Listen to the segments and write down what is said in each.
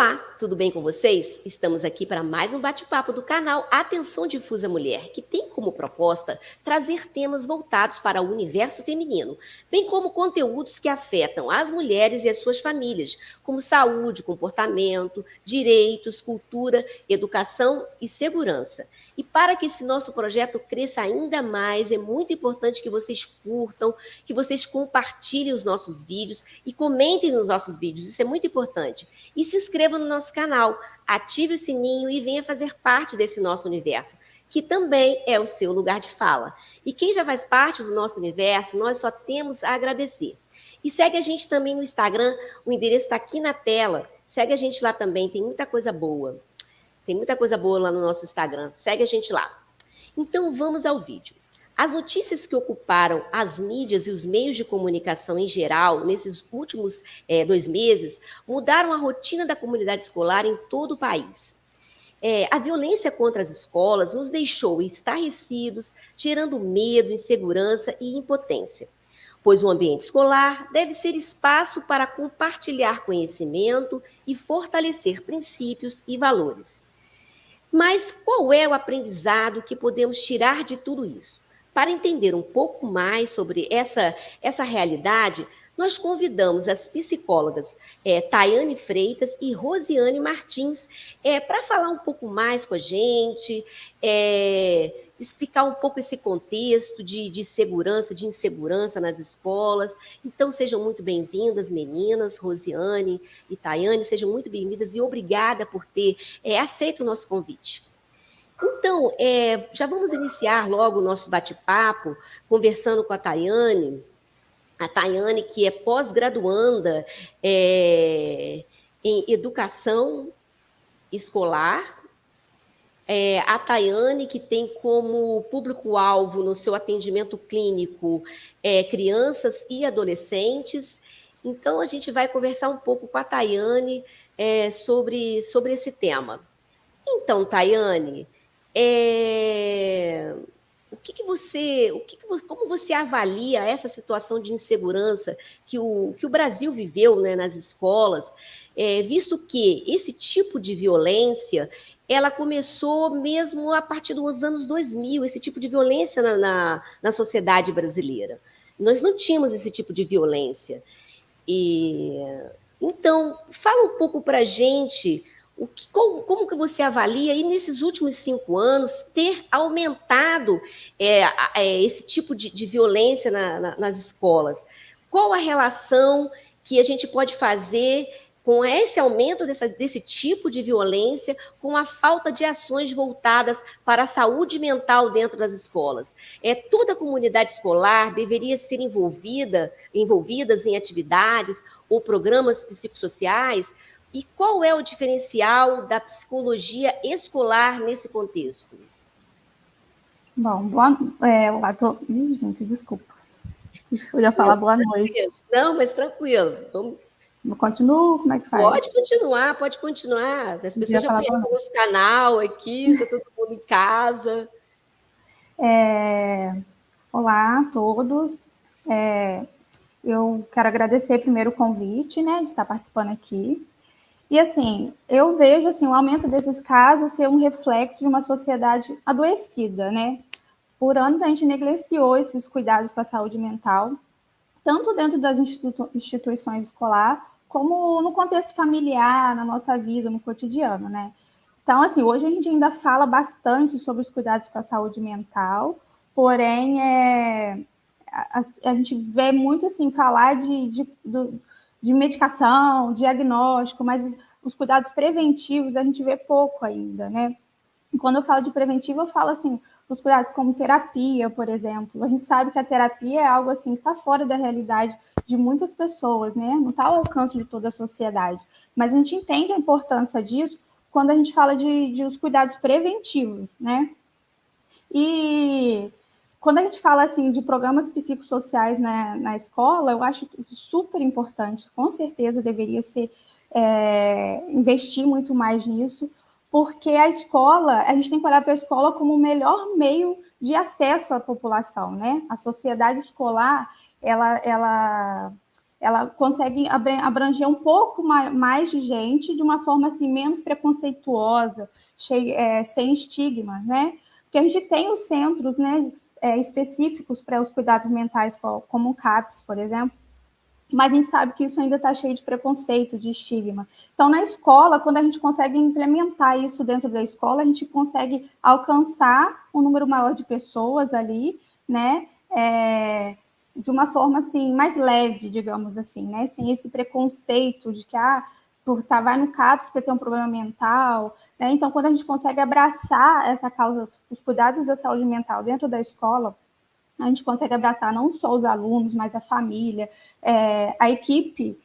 Olá, tudo bem com vocês? Estamos aqui para mais um bate-papo do canal Atenção Difusa Mulher, que tem como proposta trazer temas voltados para o universo feminino, bem como conteúdos que afetam as mulheres e as suas famílias, como saúde, comportamento, direitos, cultura, educação e segurança. E para que esse nosso projeto cresça ainda mais, é muito importante que vocês curtam, que vocês compartilhem os nossos vídeos e comentem nos nossos vídeos, isso é muito importante. E se inscreva no nosso canal, ative o sininho e venha fazer parte desse nosso universo, que também é o seu lugar de fala. E quem já faz parte do nosso universo, nós só temos a agradecer. E segue a gente também no Instagram, o endereço está aqui na tela. Segue a gente lá também, tem muita coisa boa. Tem muita coisa boa lá no nosso Instagram. Segue a gente lá. Então vamos ao vídeo. As notícias que ocuparam as mídias e os meios de comunicação em geral nesses últimos 2 meses mudaram a rotina da comunidade escolar em todo o país. A violência contra as escolas nos deixou estarrecidos, gerando medo, insegurança e impotência, pois o ambiente escolar deve ser espaço para compartilhar conhecimento e fortalecer princípios e valores. Mas qual é o aprendizado que podemos tirar de tudo isso? Para entender um pouco mais sobre essa realidade, nós convidamos as psicólogas Tayane Freitas e Rosiane Martins para falar um pouco mais com a gente, explicar um pouco esse contexto de segurança, de insegurança nas escolas. Então, sejam muito bem-vindas, meninas, Rosiane e Tayane, sejam muito bem-vindas e obrigada por ter aceito o nosso convite. Então, já vamos iniciar logo o nosso bate-papo, conversando com a Tayane, que é pós-graduanda em educação escolar, a Tayane, que tem como público-alvo no seu atendimento clínico crianças e adolescentes. Então, a gente vai conversar um pouco com a Tayane sobre esse tema. Então, Tayane, como você avalia essa situação de insegurança que o Brasil viveu, né, nas escolas, visto que esse tipo de violência ela começou mesmo a partir dos anos 2000, esse tipo de violência na sociedade brasileira. Nós não tínhamos esse tipo de violência. Então, fala um pouco para a gente como que você avalia aí nesses últimos 5 anos ter aumentado esse tipo de violência nas escolas? Qual a relação que a gente pode fazer com esse aumento desse tipo de violência, com a falta de ações voltadas para a saúde mental dentro das escolas? Toda a comunidade escolar deveria ser envolvidas em atividades ou programas psicossociais. E qual é o diferencial da psicologia escolar nesse contexto? Bom, gente, desculpa. Eu ia falar boa noite. Não, mas tranquilo. Eu continuo? Como é que faz? Pode continuar. As pessoas já conhecem o nosso canal aqui, está todo mundo em casa. Olá a todos. Eu quero agradecer primeiro o convite, né, de estar participando aqui. E, assim, eu vejo assim, o aumento desses casos ser um reflexo de uma sociedade adoecida, né? Por anos a gente negligenciou esses cuidados com a saúde mental, tanto dentro das instituições escolares, como no contexto familiar, na nossa vida, no cotidiano, né? Então, assim, hoje a gente ainda fala bastante sobre os cuidados com a saúde mental, porém, a gente vê muito, assim, falar de medicação, diagnóstico, mas os cuidados preventivos a gente vê pouco ainda, né? E quando eu falo de preventivo, eu falo, assim, os cuidados como terapia, por exemplo. A gente sabe que a terapia é algo, assim, que está fora da realidade de muitas pessoas, né? Não está ao alcance de toda a sociedade. Mas a gente entende a importância disso quando a gente fala de os cuidados preventivos, né? E quando a gente fala assim de programas psicossociais na escola, eu acho super importante, com certeza deveria ser investir muito mais nisso, porque a escola, a gente tem que olhar para a escola como o melhor meio de acesso à população, né? A sociedade escolar, ela ela consegue abranger um pouco mais de gente de uma forma assim menos preconceituosa, sem estigma, né? Porque a gente tem os centros, né, específicos para os cuidados mentais, como o CAPS, por exemplo, mas a gente sabe que isso ainda está cheio de preconceito, de estigma. Então, na escola, quando a gente consegue implementar isso dentro da escola, a gente consegue alcançar um número maior de pessoas ali, né? De uma forma assim mais leve, digamos assim, né? Sem esse preconceito de que vai no CAPS porque tem um problema mental, né? Então, quando a gente consegue abraçar essa causa, os cuidados da saúde mental dentro da escola, a gente consegue abraçar não só os alunos, mas a família, a equipe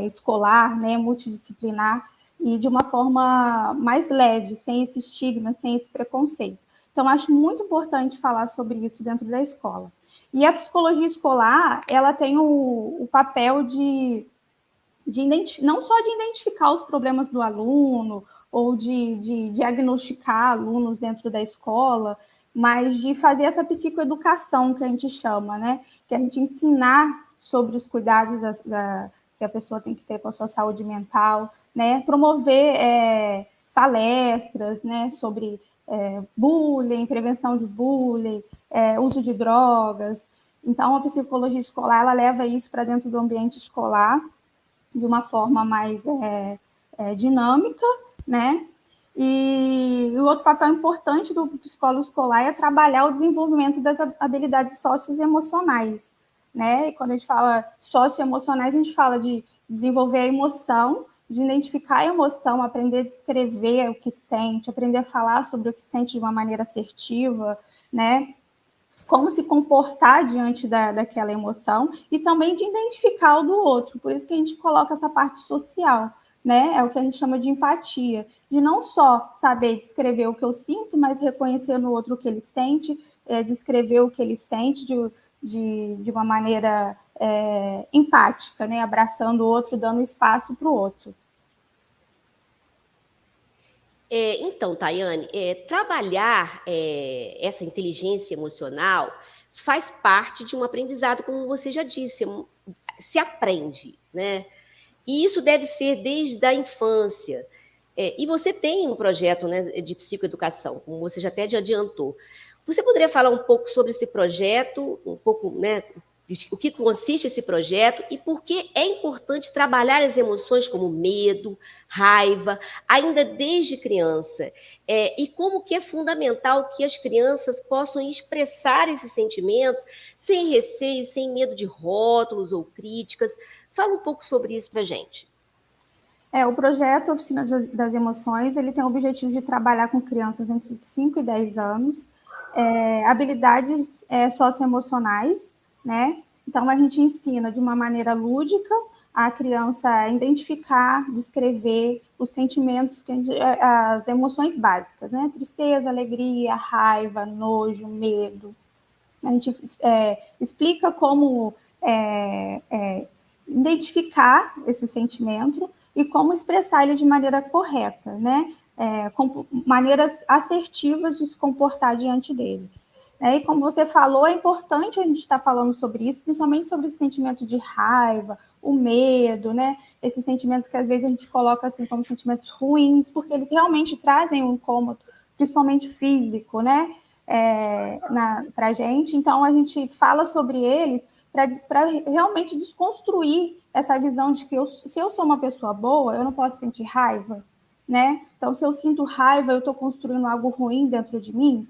escolar, né, multidisciplinar, e de uma forma mais leve, sem esse estigma, sem esse preconceito. Então, acho muito importante falar sobre isso dentro da escola. E a psicologia escolar, ela tem o papel não só de identificar os problemas do aluno ou de diagnosticar alunos dentro da escola, mas de fazer essa psicoeducação que a gente chama, né? Que a gente ensinar sobre os cuidados que a pessoa tem que ter com a sua saúde mental, né? Promover palestras, né? Sobre bullying, prevenção de bullying, uso de drogas. Então, a psicologia escolar, ela leva isso para dentro do ambiente escolar, de uma forma mais dinâmica, né? E o outro papel importante do psicólogo escolar é trabalhar o desenvolvimento das habilidades socioemocionais, né? E quando a gente fala socioemocionais, a gente fala de desenvolver a emoção, de identificar a emoção, aprender a descrever o que sente, aprender a falar sobre o que sente de uma maneira assertiva, né? Como se comportar diante daquela emoção e também de identificar o do outro. Por isso que a gente coloca essa parte social, né? É o que a gente chama de empatia, de não só saber descrever o que eu sinto, mas reconhecer no outro o que ele sente, descrever o que ele sente de uma maneira empática, né? Abraçando o outro, dando espaço para o outro. Então, Tayane, trabalhar essa inteligência emocional faz parte de um aprendizado, como você já disse, se aprende, né? E isso deve ser desde a infância. E você tem um projeto, né, de psicoeducação, como você já até adiantou. Você poderia falar um pouco sobre esse projeto, um pouco, né, o que consiste esse projeto e por que é importante trabalhar as emoções como medo, raiva, ainda desde criança, e como que é fundamental que as crianças possam expressar esses sentimentos sem receio, sem medo de rótulos ou críticas. Fala um pouco sobre isso para a gente. O projeto Oficina das Emoções, ele tem o objetivo de trabalhar com crianças entre 5 e 10 anos, habilidades socioemocionais, né? Então, a gente ensina de uma maneira lúdica a criança a identificar, descrever os sentimentos, as emoções básicas, né? Tristeza, alegria, raiva, nojo, medo. A gente explica como identificar esse sentimento e como expressar ele de maneira correta, né? Com maneiras assertivas de se comportar diante dele. E como você falou, é importante a gente estar falando sobre isso, principalmente sobre esse sentimento de raiva, o medo, né? Esses sentimentos que às vezes a gente coloca assim como sentimentos ruins, porque eles realmente trazem um incômodo, principalmente físico, né? Para a gente. Então, a gente fala sobre eles para realmente desconstruir essa visão de que se eu sou uma pessoa boa, eu não posso sentir raiva, né? Então, se eu sinto raiva, eu estou construindo algo ruim dentro de mim.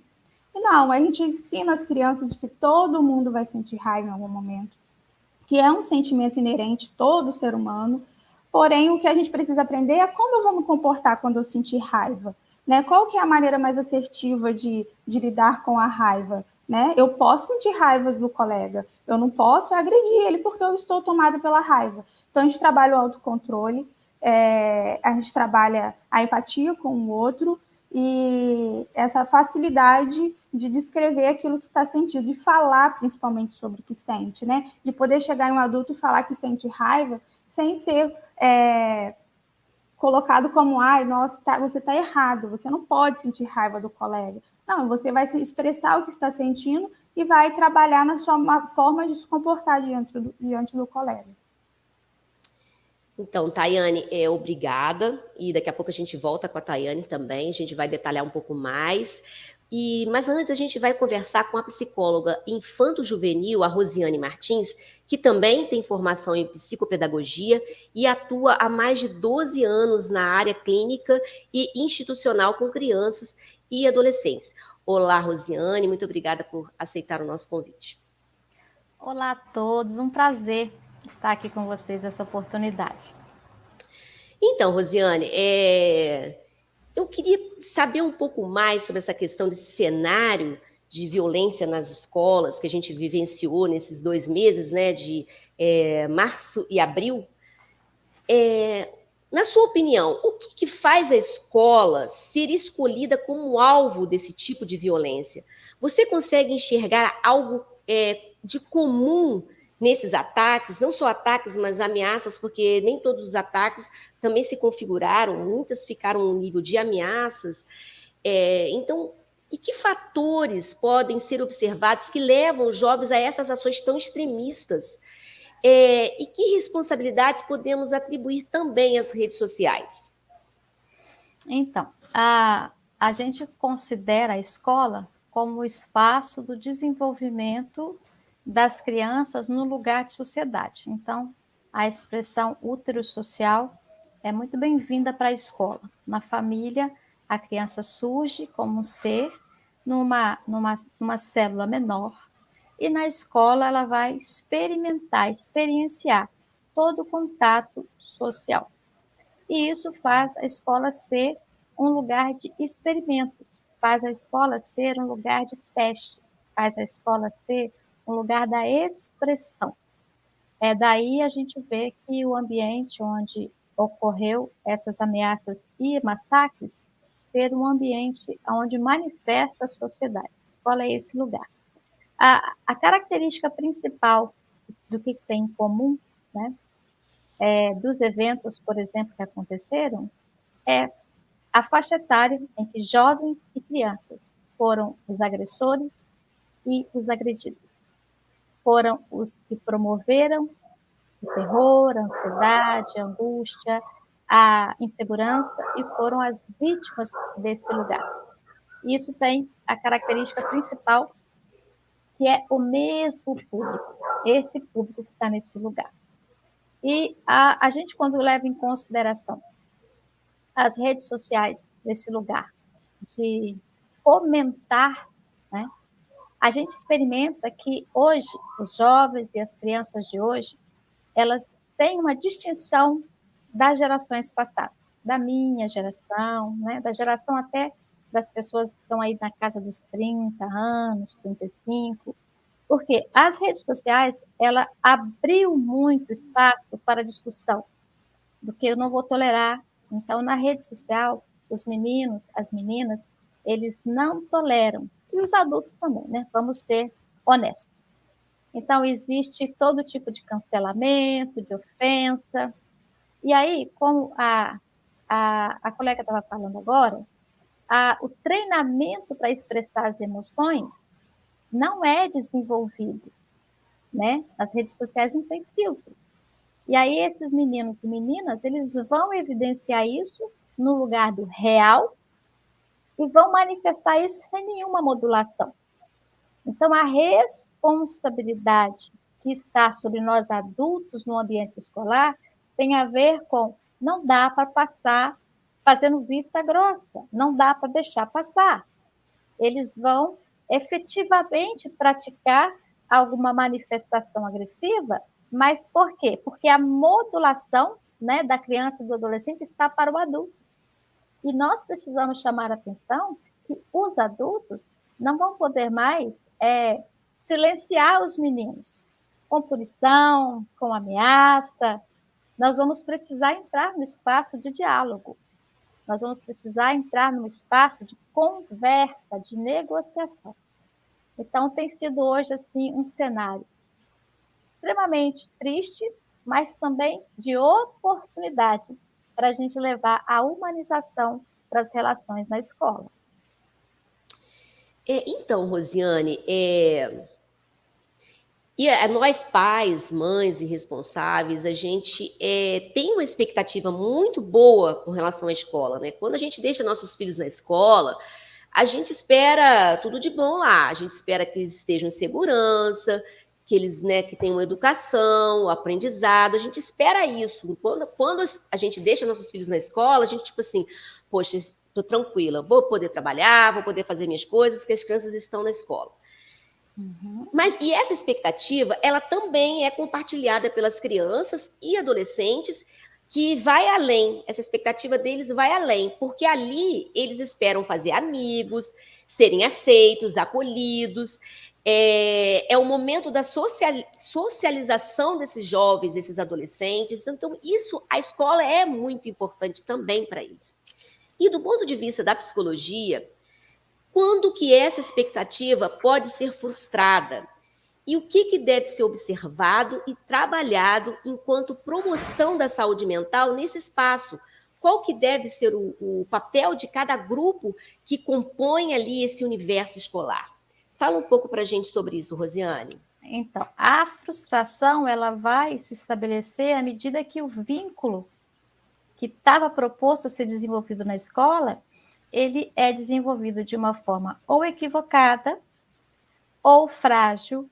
E não, a gente ensina as crianças de que todo mundo vai sentir raiva em algum momento, que é um sentimento inerente a todo ser humano. Porém, o que a gente precisa aprender é como eu vou me comportar quando eu sentir raiva, né? Qual que é a maneira mais assertiva de lidar com a raiva, né? Eu posso sentir raiva do colega, eu não posso agredir ele porque eu estou tomada pela raiva. Então, a gente trabalha o autocontrole, a gente trabalha a empatia com o outro e essa facilidade de descrever aquilo que está sentindo, de falar principalmente sobre o que sente, né? De poder chegar em um adulto e falar que sente raiva sem ser colocado como, nossa, você está errado, você não pode sentir raiva do colega. Não, você vai expressar o que está sentindo e vai trabalhar na sua forma de se comportar diante do colega. Então, Tayane, obrigada. E daqui a pouco a gente volta com a Tayane também. A gente vai detalhar um pouco mais. Mas antes a gente vai conversar com a psicóloga infanto-juvenil, a Rosiane Martins, que também tem formação em psicopedagogia e atua há mais de 12 anos na área clínica e institucional com crianças e adolescentes. Olá, Rosiane, muito obrigada por aceitar o nosso convite. Olá a todos, um prazer estar aqui com vocês nessa oportunidade. Então, Rosiane, eu queria saber um pouco mais sobre essa questão desse cenário de violência nas escolas que a gente vivenciou nesses 2 meses, né, de março e abril. Na sua opinião, o que faz a escola ser escolhida como alvo desse tipo de violência? Você consegue enxergar algo de comum nesses ataques? Não só ataques, mas ameaças, porque nem todos os ataques também se configuraram, muitas ficaram no nível de ameaças. Então, e que fatores podem ser observados que levam os jovens a essas ações tão extremistas? E que responsabilidades podemos atribuir também às redes sociais? Então, a gente considera a escola como o espaço do desenvolvimento das crianças no lugar de sociedade. Então, a expressão útero social é muito bem-vinda para a escola. Na família, a criança surge como um ser numa célula menor, e na escola ela vai experienciar todo o contato social. E isso faz a escola ser um lugar de experimentos, faz a escola ser um lugar de testes, faz a escola ser um lugar da expressão. Daí a gente vê que o ambiente onde ocorreu essas ameaças e massacres ser um ambiente onde manifesta a sociedade. A escola é esse lugar. A característica principal do que tem em comum, né, dos eventos, por exemplo, que aconteceram, é a faixa etária em que jovens e crianças foram os agressores e os agredidos. Foram os que promoveram o terror, a ansiedade, a angústia, a insegurança e foram as vítimas desse lugar. Isso tem a característica principal, que é o mesmo público, esse público que está nesse lugar. E a gente, quando leva em consideração as redes sociais nesse lugar de fomentar, né, a gente experimenta que hoje, os jovens e as crianças de hoje, elas têm uma distinção das gerações passadas, da minha geração, né, da geração até das pessoas que estão aí na casa dos 30 anos, 35, porque as redes sociais, ela abriu muito espaço para discussão do que eu não vou tolerar. Então, na rede social, os meninos, as meninas, eles não toleram. E os adultos também, né? Vamos ser honestos. Então, existe todo tipo de cancelamento, de ofensa. E aí, como a colega estava falando agora, o treinamento para expressar as emoções não é desenvolvido, né? As redes sociais não têm filtro. E aí esses meninos e meninas, eles vão evidenciar isso no lugar do real e vão manifestar isso sem nenhuma modulação. Então, a responsabilidade que está sobre nós adultos no ambiente escolar tem a ver com não dá para passar fazendo vista grossa, não dá para deixar passar. Eles vão efetivamente praticar alguma manifestação agressiva, mas por quê? Porque a modulação, né, da criança e do adolescente está para o adulto. E nós precisamos chamar a atenção que os adultos não vão poder mais silenciar os meninos com punição, com ameaça. Nós vamos precisar entrar no espaço de diálogo. Nós vamos precisar entrar no espaço de conversa, de negociação. Então, tem sido hoje, assim, um cenário extremamente triste, mas também de oportunidade para a gente levar a humanização para as relações na escola. Então, Rosiane, E nós pais, mães e responsáveis, a gente tem uma expectativa muito boa com relação à escola, né? Quando a gente deixa nossos filhos na escola, a gente espera tudo de bom lá. A gente espera que eles estejam em segurança, que eles, né, que tenham educação, aprendizado. A gente espera isso. Quando a gente deixa nossos filhos na escola, a gente tipo assim, poxa, estou tranquila, vou poder trabalhar, vou poder fazer minhas coisas, que as crianças estão na escola. Mas e essa expectativa, ela também é compartilhada pelas crianças e adolescentes, que vai além, essa expectativa deles vai além, porque ali eles esperam fazer amigos, serem aceitos, acolhidos. É o momento da socialização desses jovens, desses adolescentes. Então, isso, a escola é muito importante também para eles. E do ponto de vista da psicologia, quando que essa expectativa pode ser frustrada? E o que deve ser observado e trabalhado enquanto promoção da saúde mental nesse espaço? Qual que deve ser o papel de cada grupo que compõe ali esse universo escolar? Fala um pouco para a gente sobre isso, Rosiane. Então, a frustração ela vai se estabelecer à medida que o vínculo que estava proposto a ser desenvolvido na escola, ele é desenvolvido de uma forma ou equivocada, ou frágil,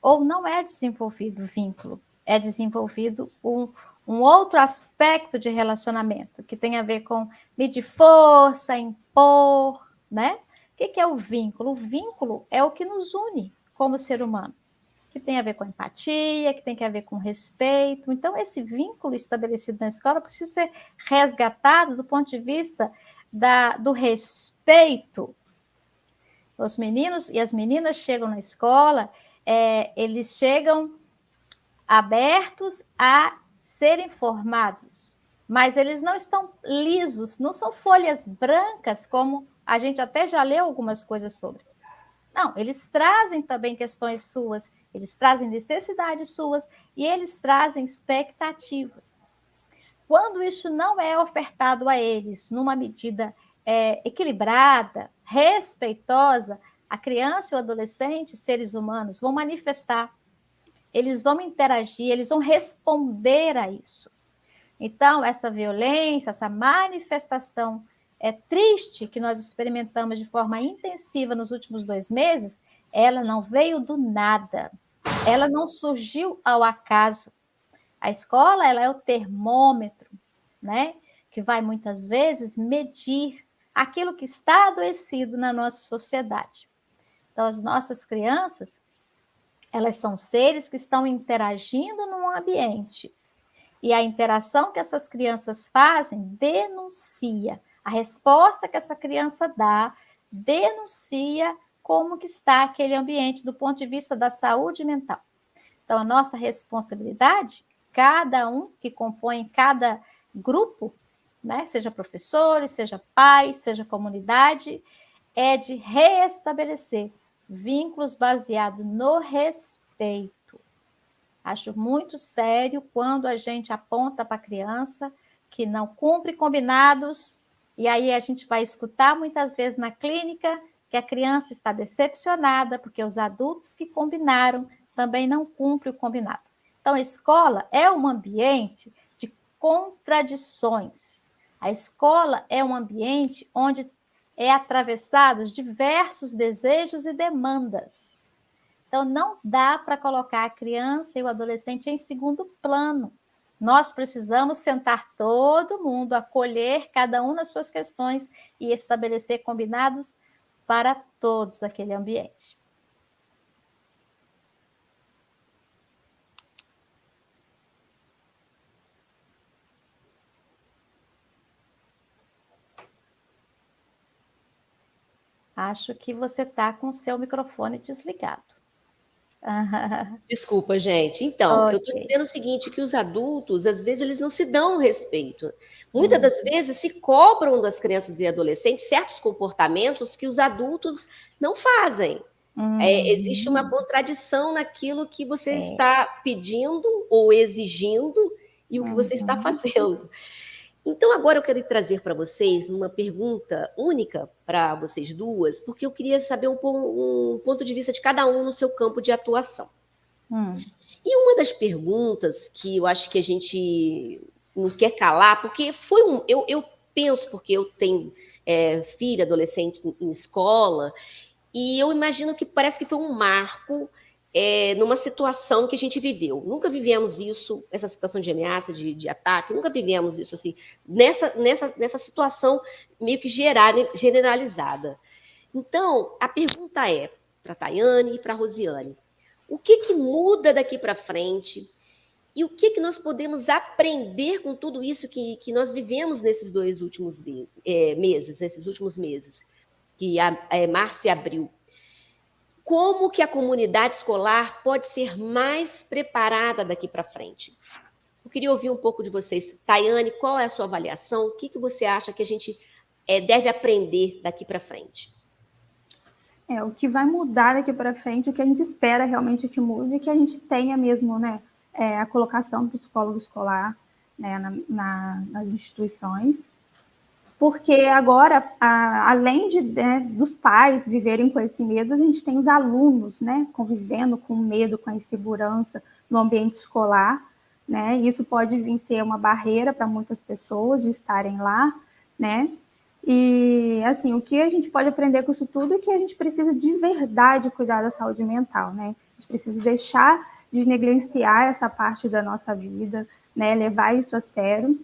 ou não é desenvolvido vínculo, é desenvolvido um outro aspecto de relacionamento, que tem a ver com medir força, impor, né? O que é o vínculo? O vínculo é o que nos une como ser humano, que tem a ver com empatia, que tem a ver com respeito. Então, esse vínculo estabelecido na escola precisa ser resgatado do ponto de vista do respeito. Os meninos e as meninas chegam na escola, eles chegam abertos a serem formados, mas eles não estão lisos, não são folhas brancas, como a gente até já leu algumas coisas sobre. Não, eles trazem também questões suas, eles trazem necessidades suas e eles trazem expectativas. Quando isso não é ofertado a eles numa medida equilibrada, respeitosa, a criança e o adolescente, seres humanos, vão manifestar, eles vão interagir, eles vão responder a isso. Então, essa violência, essa manifestação triste que nós experimentamos de forma intensiva nos últimos 2 meses, ela não veio do nada, ela não surgiu ao acaso. A escola ela é o termômetro, né, que vai muitas vezes medir aquilo que está adoecido na nossa sociedade. Então, as nossas crianças, elas são seres que estão interagindo num ambiente. E a interação que essas crianças fazem denuncia. A resposta que essa criança dá denuncia como que está aquele ambiente do ponto de vista da saúde mental. Então, a nossa responsabilidade, cada um que compõe cada grupo, né, seja professores, seja pais, seja comunidade, é de restabelecer vínculos baseados no respeito. Acho muito sério quando a gente aponta para a criança que não cumpre combinados, e aí a gente vai escutar muitas vezes na clínica que a criança está decepcionada porque os adultos que combinaram também não cumprem o combinado. Então, a escola é um ambiente de contradições. A escola é um ambiente onde atravessados diversos desejos e demandas. Então, não dá para colocar a criança e o adolescente em segundo plano. Nós precisamos sentar todo mundo, acolher cada um nas suas questões e estabelecer combinados para todos aquele ambiente. Acho que você está com o seu microfone desligado. Desculpa, gente. Então, eu estou dizendo o seguinte, que os adultos, às vezes, eles não se dão respeito. Muitas das vezes se cobram das crianças e adolescentes certos comportamentos que os adultos não fazem. Existe uma contradição naquilo que você está pedindo ou exigindo e o que você está fazendo. Então, agora eu quero trazer para vocês uma pergunta única para vocês duas, porque eu queria saber um ponto de vista de cada um no seu campo de atuação. Hum. E uma das perguntas que eu acho que a gente não quer calar, porque foi um. Eu penso, porque eu tenho filha, adolescente em escola, e eu imagino que parece que foi um marco numa situação que a gente viveu. Nunca vivemos isso, essa situação de ameaça, de ataque, nunca vivemos isso assim, nessa situação meio que generalizada. Então, a pergunta é para a Tayane e para a Rosiane: o que muda daqui para frente? E o que nós podemos aprender com tudo isso que nós vivemos nesses dois últimos meses, nesses últimos meses, que é março e abril? Como que a comunidade escolar pode ser mais preparada daqui para frente? Eu queria ouvir um pouco de vocês. Tayane, qual é a sua avaliação? O que você acha que a gente deve aprender daqui para frente? O que vai mudar daqui para frente, o que a gente espera realmente que mude, é que a gente tenha mesmo, né, a colocação do psicólogo escolar, né, nas instituições, porque agora, além dos pais viverem com esse medo, a gente tem os alunos, né, convivendo com medo, com a insegurança no ambiente escolar, né, e isso pode vir ser uma barreira para muitas pessoas de estarem lá, né, e, assim, o que a gente pode aprender com isso tudo é que a gente precisa de verdade cuidar da saúde mental, né, a gente precisa deixar de negligenciar essa parte da nossa vida, né, levar isso a sério,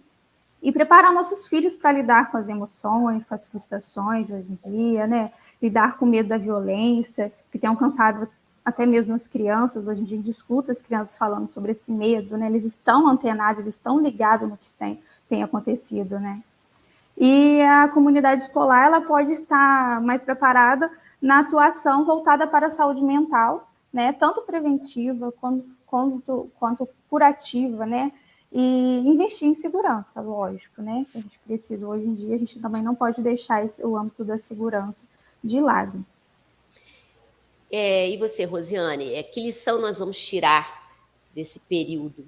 e preparar nossos filhos para lidar com as emoções, com as frustrações de hoje em dia, né? Lidar com o medo da violência, que tem alcançado até mesmo as crianças. Hoje em dia a gente escuta as crianças falando sobre esse medo, né? Eles estão antenados, eles estão ligados no que tem acontecido, né? E a comunidade escolar ela pode estar mais preparada na atuação voltada para a saúde mental, né? Tanto preventiva quanto curativa, né? E investir em segurança, lógico, né? A gente precisa, hoje em dia, a gente também não pode deixar o âmbito da segurança de lado. E você, Rosiane, que lição nós vamos tirar desse período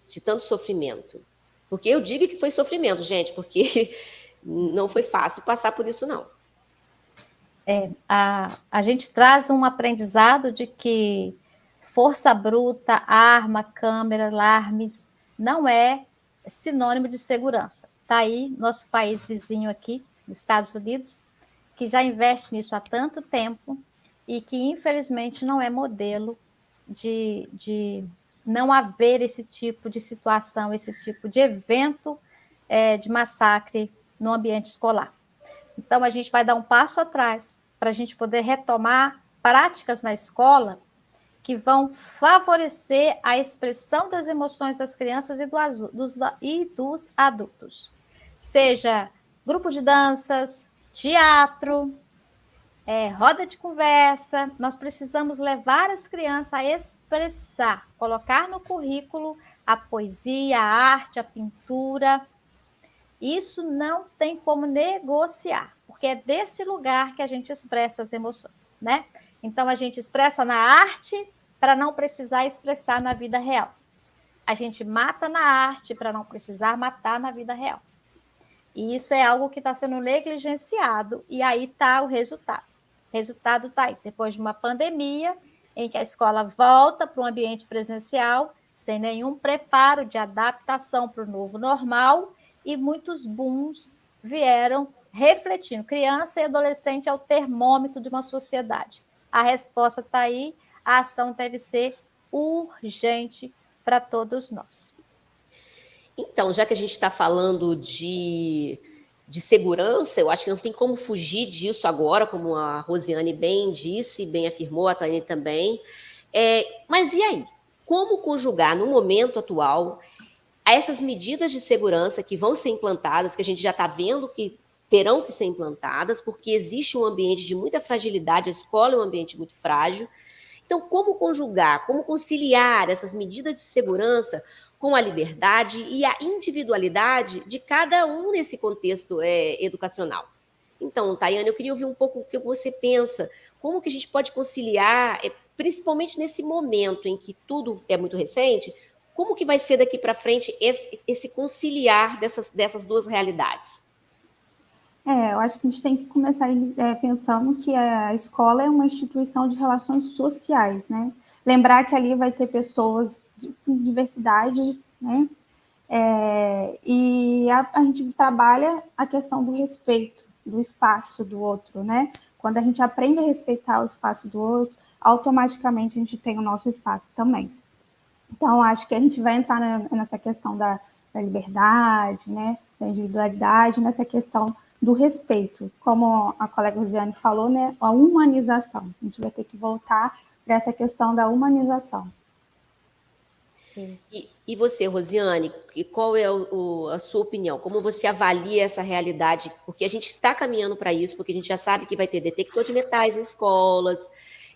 de tanto sofrimento? Porque eu digo que foi sofrimento, gente, porque não foi fácil passar por isso, não. A gente traz um aprendizado de que força bruta, arma, câmera, alarmes, não é sinônimo de segurança. Está aí nosso país vizinho aqui, Estados Unidos, que já investe nisso há tanto tempo e que, infelizmente, não é modelo de não haver esse tipo de situação, esse tipo de evento de massacre no ambiente escolar. Então, a gente vai dar um passo atrás para a gente poder retomar práticas na escola que vão favorecer a expressão das emoções das crianças e dos adultos. Seja grupo de danças, teatro, roda de conversa. Nós precisamos levar as crianças a expressar, colocar no currículo a poesia, a arte, a pintura. Isso não tem como negociar, porque é desse lugar que a gente expressa as emoções, né? Então, a gente expressa na arte para não precisar expressar na vida real. A gente mata na arte para não precisar matar na vida real. E isso é algo que está sendo negligenciado, e aí está o resultado. O resultado está aí, depois de uma pandemia, em que a escola volta para um ambiente presencial, sem nenhum preparo de adaptação para o novo normal, e muitos booms vieram refletindo. Criança e adolescente é o termômetro de uma sociedade. A resposta está aí, a ação deve ser urgente para todos nós. Então, já que a gente está falando de segurança, eu acho que não tem como fugir disso agora, como a Rosiane bem disse, bem afirmou, a Tânia também. Mas e aí? Como conjugar no momento atual essas medidas de segurança que vão ser implantadas, que a gente já está vendo que terão que ser implantadas, porque existe um ambiente de muita fragilidade, a escola é um ambiente muito frágil. Então, como conjugar, como conciliar essas medidas de segurança com a liberdade e a individualidade de cada um nesse contexto educacional? Então, Tayane, eu queria ouvir um pouco o que você pensa, como que a gente pode conciliar, principalmente nesse momento em que tudo é muito recente, como que vai ser daqui para frente esse conciliar dessas duas realidades? Eu acho que a gente tem que começar pensando que a escola é uma instituição de relações sociais, né? lembrar que ali vai ter pessoas de diversidades, né? E a gente trabalha a questão do respeito, do espaço do outro, né? Quando a gente aprende a respeitar o espaço do outro, automaticamente a gente tem o nosso espaço também. Então, acho que a gente vai entrar nessa questão da liberdade, né? Da individualidade, nessa questão do respeito. Como a colega Rosiane falou, né? A humanização. A gente vai ter que voltar para essa questão da humanização. E você, Rosiane, qual é a sua opinião? Como você avalia essa realidade? Porque a gente está caminhando para isso, porque a gente já sabe que vai ter detector de metais em escolas,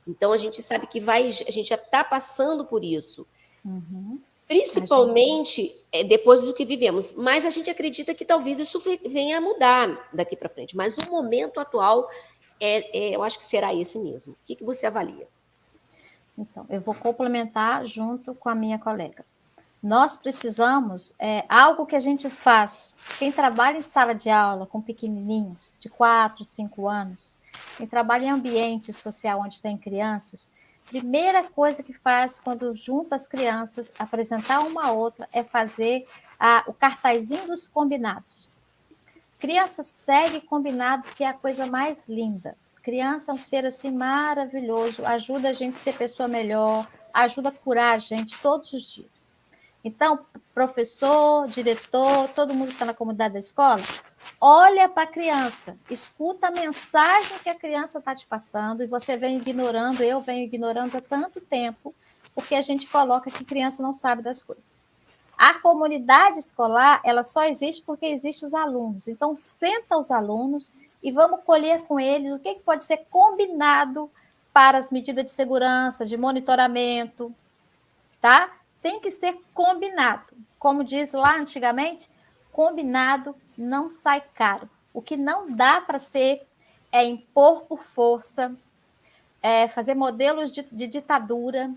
então a gente sabe que a gente já está passando por isso. Uhum. Principalmente depois do que vivemos. Mas a gente acredita que talvez isso venha a mudar daqui para frente. Mas o momento atual, eu acho que será esse mesmo. O que você avalia? Então, eu vou complementar junto com a minha colega. Nós precisamos, algo que a gente faz, quem trabalha em sala de aula com pequenininhos, de 4, 5 anos, quem trabalha em ambiente social onde tem crianças, primeira coisa que faz quando junta as crianças, apresentar uma a outra, é fazer o cartazinho dos combinados. Criança segue combinado, que é a coisa mais linda. Criança é um ser assim maravilhoso, ajuda a gente a ser pessoa melhor, ajuda a curar a gente todos os dias. Então, professor, diretor, todo mundo que está na comunidade da escola, olha para a criança, escuta a mensagem que a criança está te passando e você vem ignorando, eu venho ignorando há tanto tempo, porque a gente coloca que criança não sabe das coisas. A comunidade escolar, ela só existe porque existem os alunos. Então, senta os alunos e vamos colher com eles o que pode ser combinado para as medidas de segurança, de monitoramento, tá? Tem que ser combinado. Como diz lá antigamente, combinado não sai caro. O que não dá para ser é impor por força, fazer modelos de ditadura,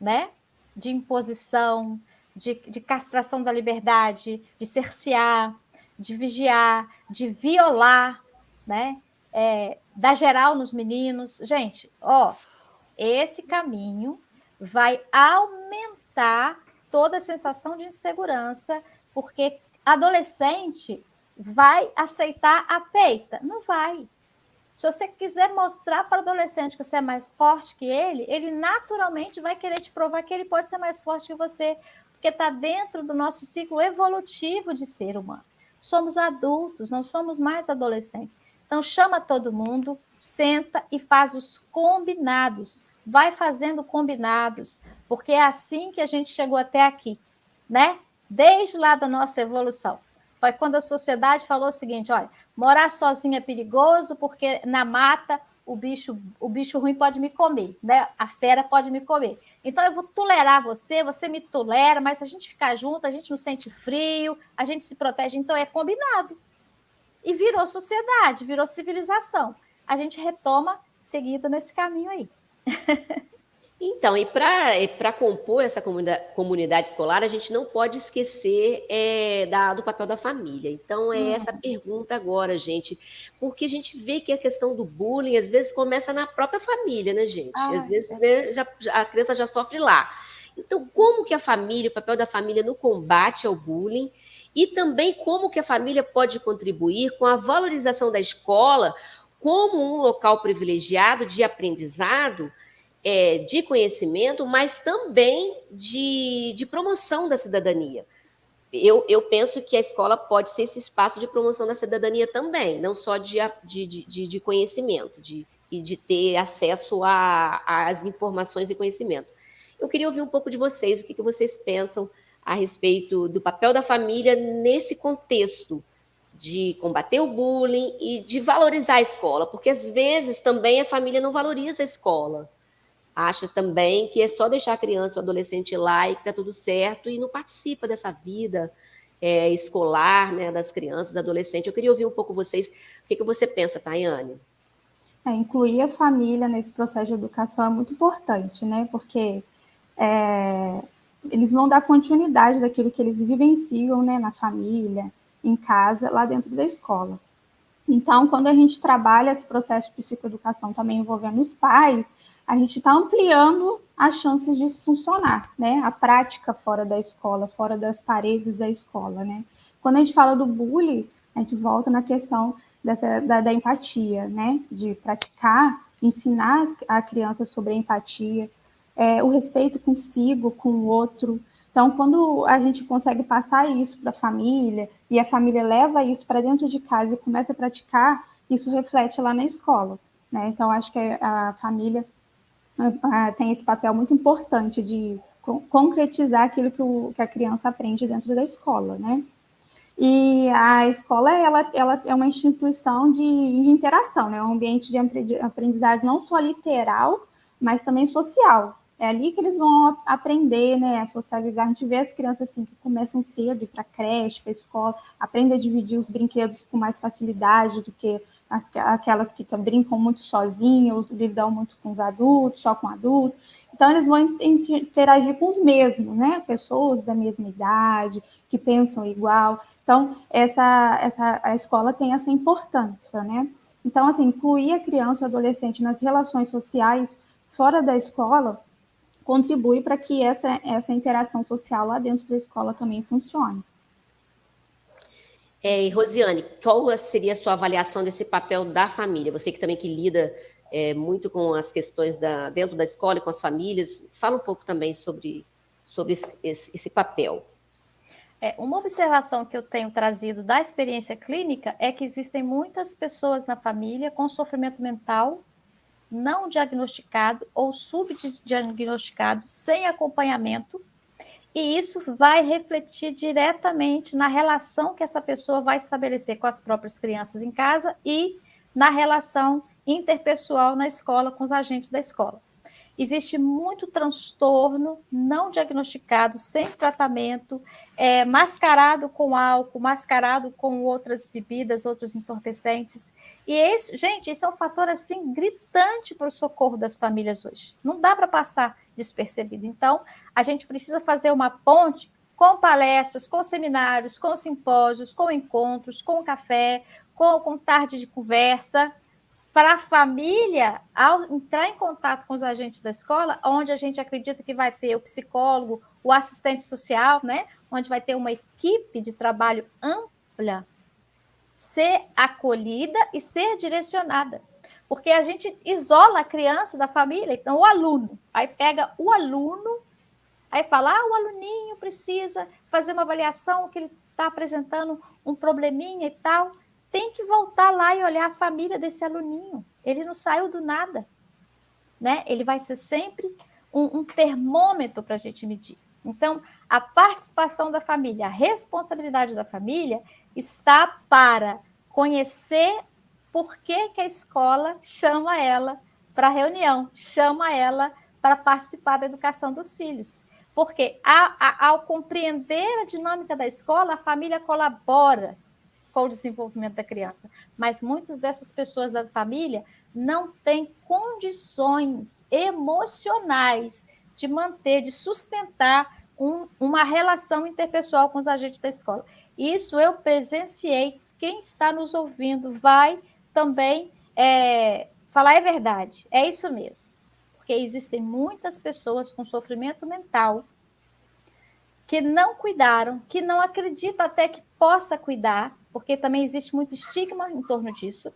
né? De imposição, de castração da liberdade, de cercear, de vigiar, de violar, né? Dar geral nos meninos. Gente, esse caminho vai aumentar toda a sensação de insegurança, porque adolescente vai aceitar a peita? Não vai. Se você quiser mostrar para o adolescente que você é mais forte que ele naturalmente vai querer te provar que ele pode ser mais forte que você, porque está dentro do nosso ciclo evolutivo de ser humano. Somos adultos, não somos mais adolescentes. Então, chama todo mundo, senta e faz os combinados. Vai fazendo combinados, porque é assim que a gente chegou até aqui, né? Desde lá da nossa evolução. Foi quando a sociedade falou o seguinte, olha, morar sozinho é perigoso porque na mata o bicho ruim pode me comer, né? A fera pode me comer. Então eu vou tolerar você, você me tolera, mas se a gente ficar junto, a gente não sente frio, a gente se protege, então é combinado. E virou sociedade, virou civilização. A gente retoma seguindo nesse caminho aí. Então, e para compor essa comunidade escolar, a gente não pode esquecer do papel da família. Então, essa pergunta agora, gente, porque a gente vê que a questão do bullying, às vezes, começa na própria família, né, gente? Às vezes, né, a criança já sofre lá. Então, como que a família, o papel da família no combate ao bullying, e também como que a família pode contribuir com a valorização da escola como um local privilegiado de aprendizado, de conhecimento, mas também de promoção da cidadania. Eu penso que a escola pode ser esse espaço de promoção da cidadania também, não só de conhecimento, e de ter acesso às informações e conhecimento. Eu queria ouvir um pouco de vocês, o que vocês pensam a respeito do papel da família nesse contexto de combater o bullying e de valorizar a escola, porque às vezes também a família não valoriza a escola. Acha também que é só deixar a criança ou adolescente lá e que está tudo certo e não participa dessa vida escolar, né, das crianças, adolescentes. Eu queria ouvir um pouco vocês, o que você pensa, Tayane? Incluir a família nesse processo de educação é muito importante, né? Porque eles vão dar continuidade daquilo que eles vivenciam, né, na família, em casa, lá dentro da escola. Então, quando a gente trabalha esse processo de psicoeducação também envolvendo os pais, a gente está ampliando as chances disso funcionar, né? A prática fora da escola, fora das paredes da escola, né? Quando a gente fala do bullying, a gente volta na questão da empatia, né? De praticar, ensinar a criança sobre a empatia, o respeito consigo, com o outro. Então, quando a gente consegue passar isso para a família e a família leva isso para dentro de casa e começa a praticar, isso reflete lá na escola, né? Então, acho que a família tem esse papel muito importante de concretizar aquilo que a criança aprende dentro da escola, né? E a escola, ela é uma instituição de interação, né? Um ambiente de aprendizagem não só literal, mas também social. É ali que eles vão aprender, né, a socializar. A gente vê as crianças assim que começam cedo, ir para a creche, para a escola, aprendem a dividir os brinquedos com mais facilidade do que aquelas que brincam muito sozinhas, lidam muito com os adultos, só com adultos. Então, eles vão interagir com os mesmos, né? Pessoas da mesma idade, que pensam igual. Então, a escola tem essa importância, né? Então, assim, incluir a criança e o adolescente nas relações sociais fora da escola contribui para que essa interação social lá dentro da escola também funcione. E Rosiane, qual seria a sua avaliação desse papel da família? Você que também que lida muito com as questões dentro da escola e com as famílias, fala um pouco também sobre esse papel. Uma observação que eu tenho trazido da experiência clínica é que existem muitas pessoas na família com sofrimento mental não diagnosticado ou subdiagnosticado, sem acompanhamento, e isso vai refletir diretamente na relação que essa pessoa vai estabelecer com as próprias crianças em casa e na relação interpessoal na escola com os agentes da escola. Existe muito transtorno não diagnosticado, sem tratamento, mascarado com álcool, mascarado com outras bebidas, outros entorpecentes. E gente, esse é um fator assim gritante para o socorro das famílias hoje. Não dá para passar despercebido. Então, a gente precisa fazer uma ponte com palestras, com seminários, com simpósios, com encontros, com café, com tarde de conversa, para a família, ao entrar em contato com os agentes da escola, onde a gente acredita que vai ter o psicólogo, o assistente social, né? Onde vai ter uma equipe de trabalho ampla, ser acolhida e ser direcionada. Porque a gente isola a criança da família, então o aluno, aí pega o aluno, aí fala, o aluninho precisa fazer uma avaliação, que ele está apresentando um probleminha e tal. Tem que voltar lá e olhar a família desse aluninho. Ele não saiu do nada, né? Ele vai ser sempre um termômetro para a gente medir. Então, a participação da família, a responsabilidade da família está para conhecer por que a escola chama ela para reunião, chama ela para participar da educação dos filhos. Porque ao compreender a dinâmica da escola, a família colabora com o desenvolvimento da criança. Mas muitas dessas pessoas da família não têm condições emocionais de manter, de sustentar uma relação interpessoal com os agentes da escola. Isso eu presenciei. Quem está nos ouvindo vai também falar é verdade. É isso mesmo. Porque existem muitas pessoas com sofrimento mental que não cuidaram, que não acreditam até que possa cuidar, porque também existe muito estigma em torno disso.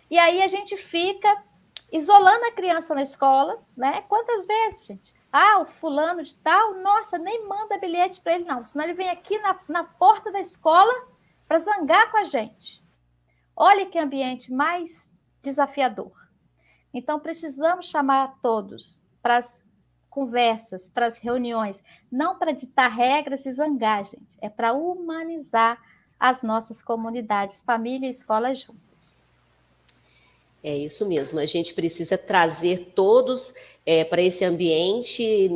E aí a gente fica isolando a criança na escola, né? Quantas vezes, gente? O fulano de tal, nossa, nem manda bilhete para ele, não. Senão ele vem aqui na porta da escola para zangar com a gente. Olha que ambiente mais desafiador. Então, precisamos chamar todos para as conversas, para as reuniões, não para ditar regras e zangar, gente. É para humanizar as nossas comunidades, família e escola juntas. É isso mesmo, a gente precisa trazer todos para esse ambiente,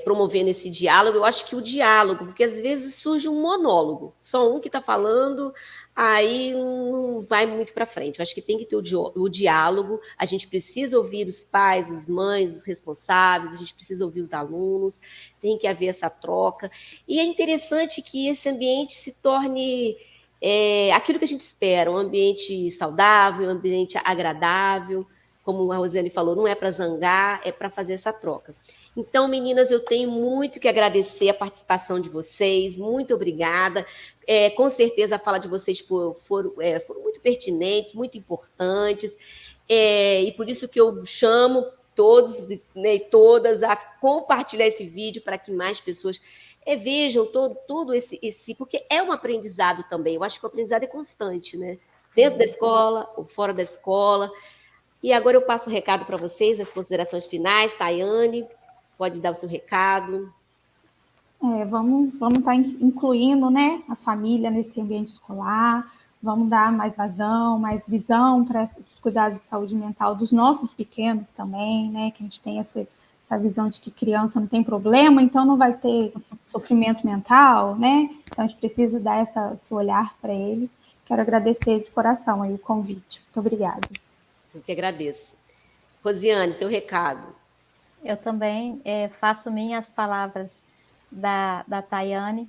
promovendo esse diálogo. Eu acho que o diálogo, porque às vezes surge um monólogo, só um que está falando, aí não vai muito para frente. Eu acho que tem que ter o diálogo, a gente precisa ouvir os pais, as mães, os responsáveis, a gente precisa ouvir os alunos, tem que haver essa troca. E é interessante que esse ambiente se torne aquilo que a gente espera, um ambiente saudável, um ambiente agradável, como a Rosiane falou, não é para zangar, é para fazer essa troca. Então, meninas, eu tenho muito que agradecer a participação de vocês, muito obrigada. Com certeza a fala de vocês foram muito pertinentes, muito importantes, e por isso que eu chamo todos, né, e todas a compartilhar esse vídeo para que mais pessoas vejam todo esse, porque é um aprendizado também. Eu acho que o aprendizado é constante, né? Dentro da escola ou fora da escola. E agora eu passo o recado para vocês, as considerações finais. Tayane, pode dar o seu recado. Vamos estar incluindo, né, a família nesse ambiente escolar, vamos dar mais vazão, mais visão para os cuidados de saúde mental dos nossos pequenos também, né, que a gente tem essa visão de que criança não tem problema, então não vai ter sofrimento mental, né, então a gente precisa dar esse olhar para eles. Quero agradecer de coração aí o convite. Muito obrigada. Eu que agradeço. Rosiane, seu recado. Eu também faço minhas palavras da Tayane.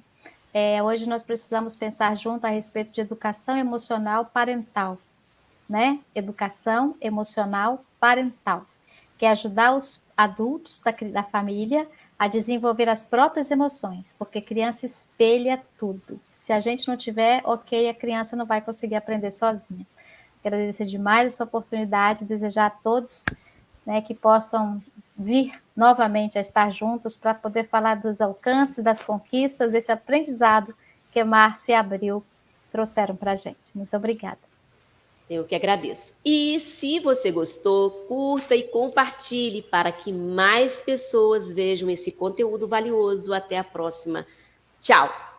Hoje nós precisamos pensar junto a respeito de educação emocional parental, né? Educação emocional parental, que é ajudar os adultos da família a desenvolver as próprias emoções, porque criança espelha tudo. Se a gente não tiver, ok, a criança não vai conseguir aprender sozinha. Quero agradecer demais essa oportunidade, desejar a todos, né, que possam vir novamente a estar juntos para poder falar dos alcances, das conquistas, desse aprendizado que Márcia e Abril trouxeram para a gente. Muito obrigada. Eu que agradeço. E se você gostou, curta e compartilhe para que mais pessoas vejam esse conteúdo valioso. Até a próxima. Tchau!